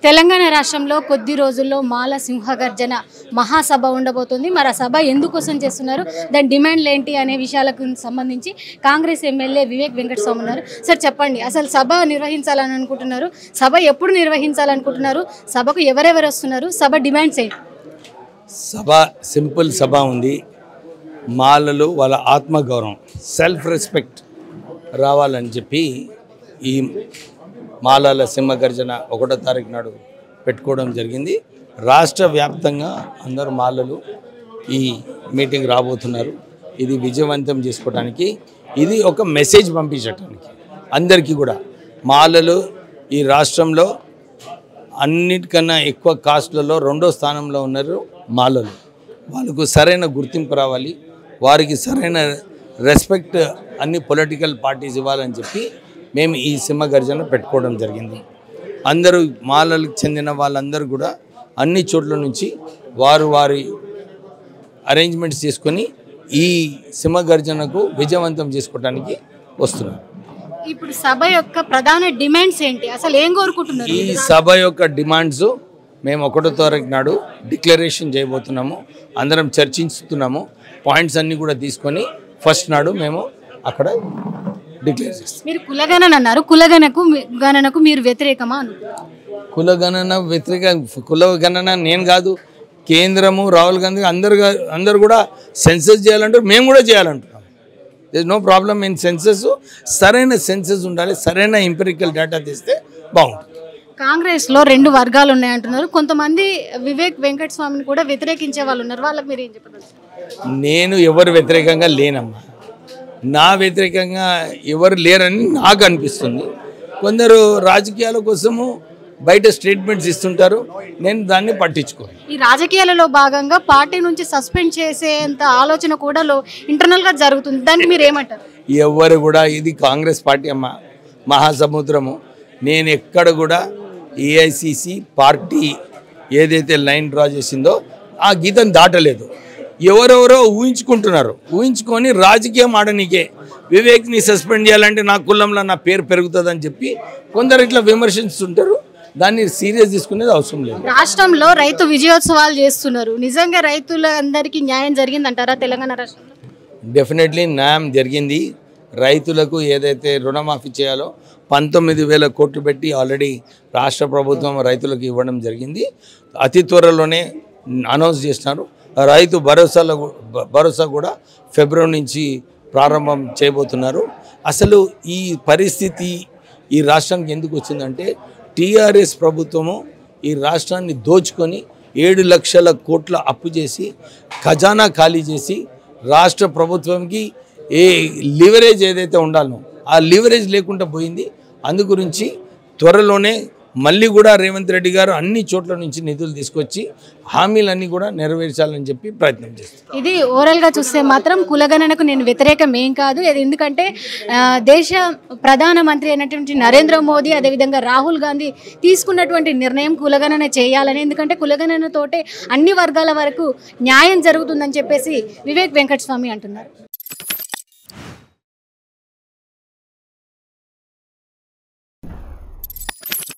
తెలంగాణ రాష్ట్రంలో కొద్ది రోజుల్లో మాల సింహగర్జన మహాసభ ఉండబోతుంది. మరి ఆ సభ ఎందుకోసం చేస్తున్నారు, దాని డిమాండ్లు ఏంటి అనే విషయాలకు సంబంధించి కాంగ్రెస్ ఎమ్మెల్యే వివేక్ వెంకటస్వామి ఉన్నారు. సార్ చెప్పండి, అసలు సభ నిర్వహించాలని అనుకుంటున్నారు, సభ ఎప్పుడు నిర్వహించాలనుకుంటున్నారు, సభకు ఎవరెవరు వస్తున్నారు, సభ డిమాండ్స్ ఏంటి? సభ సింపుల్ సభ ఉంది. మాలలు వాళ్ళ ఆత్మగౌరవం, సెల్ఫ్ రెస్పెక్ట్ రావాలని చెప్పి ఈ మాలల సింహగర్జన 1వ తారీఖు నాడు పెట్టుకోవడం జరిగింది. రాష్ట్ర వ్యాప్తంగా అందరూ మాలలు ఈ మీటింగ్ రాబోతున్నారు. ఇది విజయవంతం చేసుకోవడానికి, ఇది ఒక మెసేజ్ పంపించడానికి అందరికీ కూడా. మాలలు ఈ రాష్ట్రంలో అన్నిటికన్నా ఎక్కువ కాస్ట్లలో 2వ స్థానంలో ఉన్నారు మాలలు. వాళ్ళకు సరైన గుర్తింపు రావాలి, వారికి సరైన రెస్పెక్ట్ అన్ని పొలిటికల్ పార్టీస్ ఇవ్వాలని చెప్పి మేము ఈ సింహగర్జన పెట్టుకోవడం జరిగింది. అందరూ మాలలకు చెందిన వాళ్ళందరూ కూడా అన్ని చోట్ల నుంచి వారి అరేంజ్మెంట్స్ చేసుకొని ఈ సింహగర్జనకు విజయవంతం చేసుకోవడానికి వస్తున్నారు. ఇప్పుడు సభ యొక్క ప్రధాన డిమాండ్స్ ఏంటి, అసలు ఏం కోరుకుంటున్నారు? ఈ సభ యొక్క డిమాండ్స్ మేము 1వ తారీఖు నాడు డిక్లరేషన్ చేయబోతున్నాము. అందరం చర్చించుతున్నాము. పాయింట్స్ అన్నీ కూడా తీసుకొని ఫస్ట్ నాడు మేము అక్కడ డిక్లేర్ చేస్తాం. మీరు కులగణన అన్నారు, కులగణనకు మీరు వ్యతిరేకమా? కులగణన కులగణన నేను కాదు, కేంద్రము రాహుల్ గాంధీ అందరు కూడా సెన్సస్ చేయాలంటారు, మేము కూడా చేయాలంటున్నాం. This no problem in census. సరైన సెన్సస్ ఉండాలి, సరైన ఎంపిరికల్ డేటా తీస్తే బాగుంటుంది. కాంగ్రెస్లో 2 వర్గాలు ఉన్నాయంటున్నారు. కొంతమంది వివేక్ వెంకటస్వామిని కూడా వ్యతిరేకించే వాళ్ళు ఉన్నారు, వాళ్ళకి మీరు ఏం చెప్పారు? నేను ఎవరు వ్యతిరేకంగా లేనమ్మా. నా వ్యతిరేకంగా ఎవరు లేరని నాకు అనిపిస్తుంది. కొందరు రాజకీయాల కోసము బయట స్టేట్మెంట్స్ ఇస్తుంటారు, నేను దాన్ని పట్టించుకోను. ఈ రాజకీయాలలో భాగంగా పార్టీ నుంచి సస్పెండ్ చేసేంత ఆలోచన కూడా ఇంటర్నల్గా జరుగుతుంది, దానికి మీరు ఏమంటారు? ఎవరు కూడా, ఇది కాంగ్రెస్ పార్టీ అమ్మ, మహాసముద్రము. నేను ఎక్కడ కూడా ఏఐసిసి పార్టీ ఏదైతే లైన్ డ్రా చేసిందో ఆ గీతను దాటలేదు. ఎవరెవరో ఊహించుకుంటున్నారు, ఊహించుకొని రాజకీయం ఆడనీకే. వివేక్ని సస్పెండ్ చేయాలంటే నా కులంలో నా పేరు పెరుగుతుందని చెప్పి కొందరు ఇట్లా విమర్శిస్తుంటారు. దాన్ని సీరియస్ తీసుకునేది అవసరం లేదు. రాష్ట్రంలో రైతు విజయోత్సవాలు చేస్తున్నారు, నిజంగా రైతులందరికీ న్యాయం జరిగిందంటారా తెలంగాణ రాష్ట్రంలో? డెఫినెట్లీ న్యాయం జరిగింది. రైతులకు ఏదైతే రుణమాఫీ చేయాలో 19,000 కోట్లు పెట్టి ఆల్రెడీ రాష్ట్ర ప్రభుత్వం రైతులకు ఇవ్వడం జరిగింది. అతి త్వరలోనే అనౌన్స్ చేసినారు. రైతు భరోసా కూడా ఫిబ్రవరి నుంచి ప్రారంభం చేయబోతున్నారు. అసలు ఈ పరిస్థితి ఈ రాష్ట్రానికి ఎందుకు వచ్చిందంటే, టీఆర్ఎస్ ప్రభుత్వము ఈ రాష్ట్రాన్ని దోచుకొని 7 లక్షల కోట్ల అప్పు చేసి ఖజానా ఖాళీ చేసి రాష్ట్ర ప్రభుత్వంకి ఏ లివరేజ్ ఏదైతే ఉండాలో ఆ లివరేజ్ లేకుండా పోయింది. అందు గురించి త్వరలోనే మళ్ళీ కూడా రేవంత్ రెడ్డి గారు అన్ని చోట్ల నుంచి నిధులు తీసుకొచ్చి హామీలన్నీ కూడా నెరవేర్చాలని చెప్పి ప్రయత్నం చేస్తారు. ఇది ఓవరాల్గా చూస్తే మాత్రం కులగణనకు నేను వ్యతిరేకం ఏం కాదు. ఎందుకంటే దేశ ప్రధానమంత్రి అయినటువంటి నరేంద్ర మోదీ, అదేవిధంగా రాహుల్ గాంధీ తీసుకున్నటువంటి నిర్ణయం కులగణన చేయాలని. ఎందుకంటే కులగణనతోటే అన్ని వర్గాల వరకు న్యాయం జరుగుతుందని చెప్పేసి వివేక్ వెంకటస్వామి అంటున్నారు.